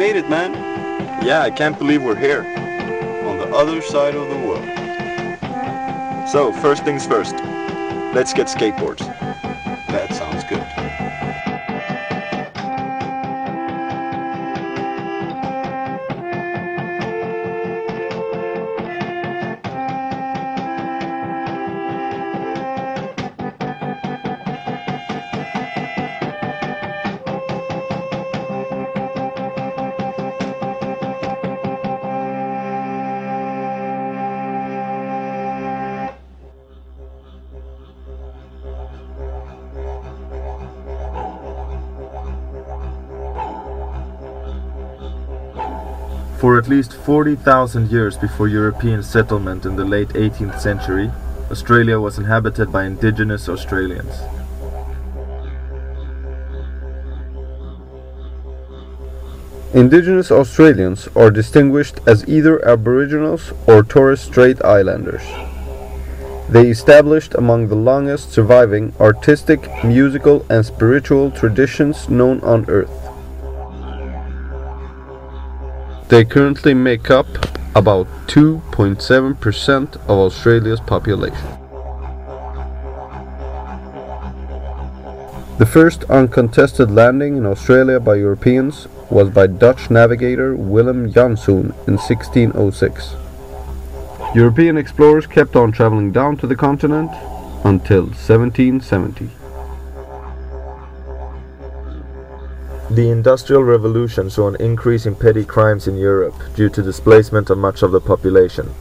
made it, man. Yeah, I can't believe we're here. On the other side of the world. So, first things first. Let's get skateboards. That sounds good. For at least 40,000 years before European settlement in the late 18th century, Australia was inhabited by indigenous Australians. Indigenous Australians are distinguished as either Aboriginals or Torres Strait Islanders. They established among the longest surviving artistic, musical and spiritual traditions known on Earth. They currently make up about 2.7% of Australia's population. The first uncontested landing in Australia by Europeans was by Dutch navigator Willem Janszoon in 1606. European explorers kept on traveling down to the continent until 1770. The Industrial Revolution saw an increase in petty crimes in Europe due to displacement of much of the population.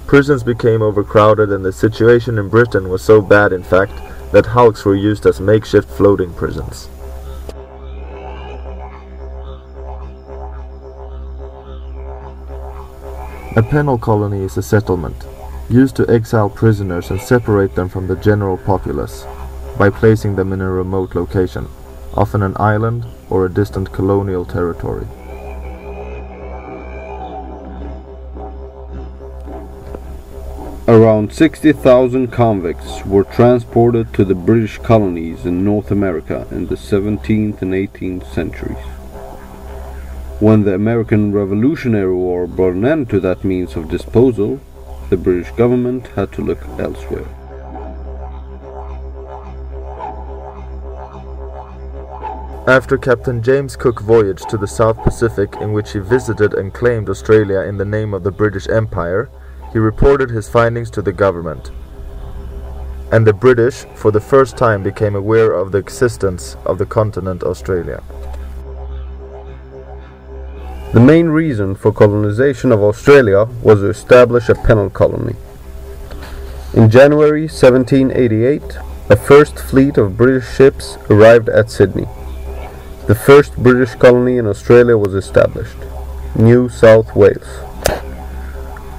Prisons became overcrowded and the situation in Britain was so bad, in fact, that hulks were used as makeshift floating prisons. A penal colony is a settlement, used to exile prisoners and separate them from the general populace, by placing them in a remote location, often an island or a distant colonial territory. Around 60,000 convicts were transported to the British colonies in North America in the 17th and 18th centuries. When the American Revolutionary War brought an end to that means of disposal, the British government had to look elsewhere. After Captain James Cook voyage to the South Pacific in which he visited and claimed Australia in the name of the British Empire, he reported his findings to the government. And the British, for the first time, became aware of the existence of the continent Australia. The main reason for colonization of Australia was to establish a penal colony. In January 1788, a first fleet of British ships arrived at Sydney. The first British colony in Australia was established, New South Wales.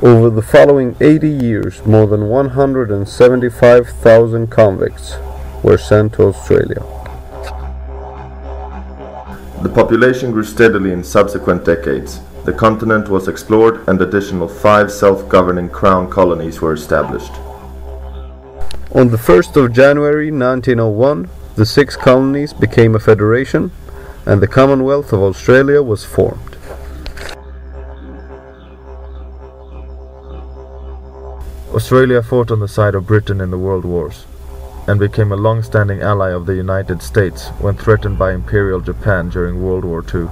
Over the following 80 years, more than 175,000 convicts were sent to Australia. The population grew steadily in subsequent decades. The continent was explored and additional 5 self-governing crown colonies were established. On the 1st of January 1901, the 6 colonies became a federation and the Commonwealth of Australia was formed. Australia fought on the side of Britain in the World Wars, and became a long-standing ally of the United States when threatened by Imperial Japan during World War II.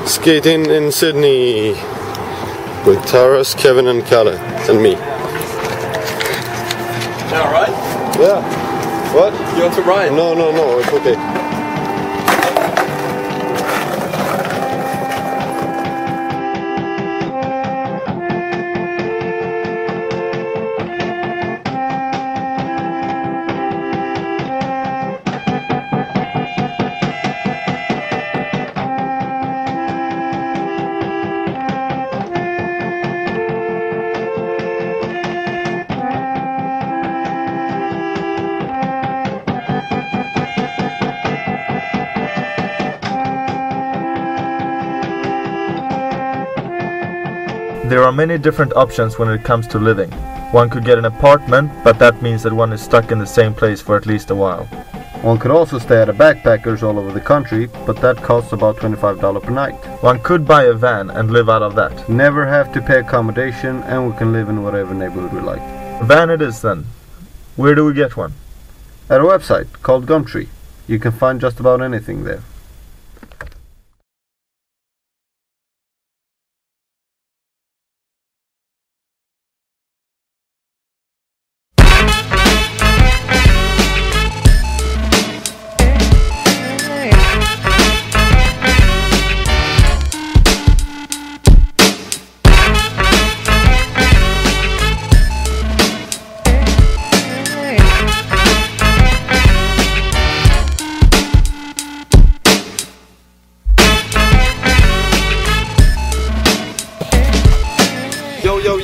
Skating in Sydney with Taras, Kevin and Kalle and me. Alright? Yeah. What? You want to ride? No, it's okay. There are many different options when it comes to living. One could get an apartment, but that means that one is stuck in the same place for at least a while. One could also stay at a backpackers all over the country, but that costs about $25 per night. One could buy a van and live out of that. Never have to pay accommodation, and we can live in whatever neighborhood we like. A van it is then. Where do we get one? At a website called Gumtree. You can find just about anything there.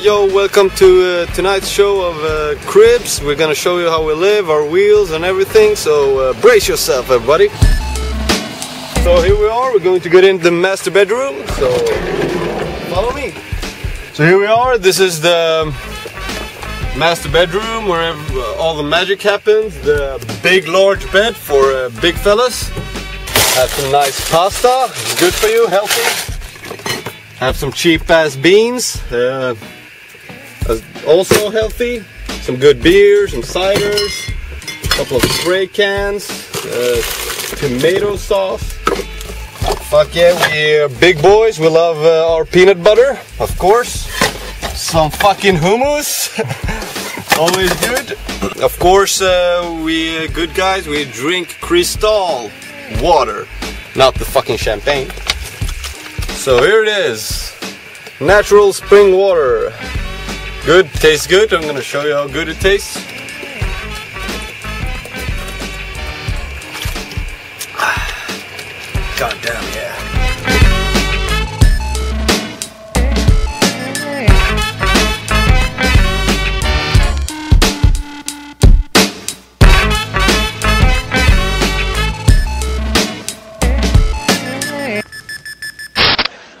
Yo, welcome to tonight's show of Cribs. We're gonna show you how we live, our wheels and everything, so brace yourself everybody. So here we are, we're going to get into the master bedroom, so follow me. So here we are, this is the master bedroom where all the magic happens. The big large bed for big fellas. Have some nice pasta, good for you, healthy. Have some cheap ass beans. Also healthy, some good beers and ciders, a couple of spray cans, tomato sauce. Fuck yeah, we're big boys, we love our peanut butter, of course. Some fucking hummus, always good. Of course, we good guys, we drink Cristal water, not the fucking champagne. So here it is, natural spring water. Good, tastes good. I'm gonna show you how good it tastes. God damn, yeah.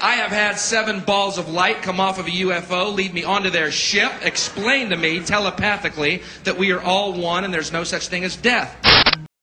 I have had 7 balls of light come off of a UFO, lead me onto their ship, explain to me telepathically that we are all one and there's no such thing as death.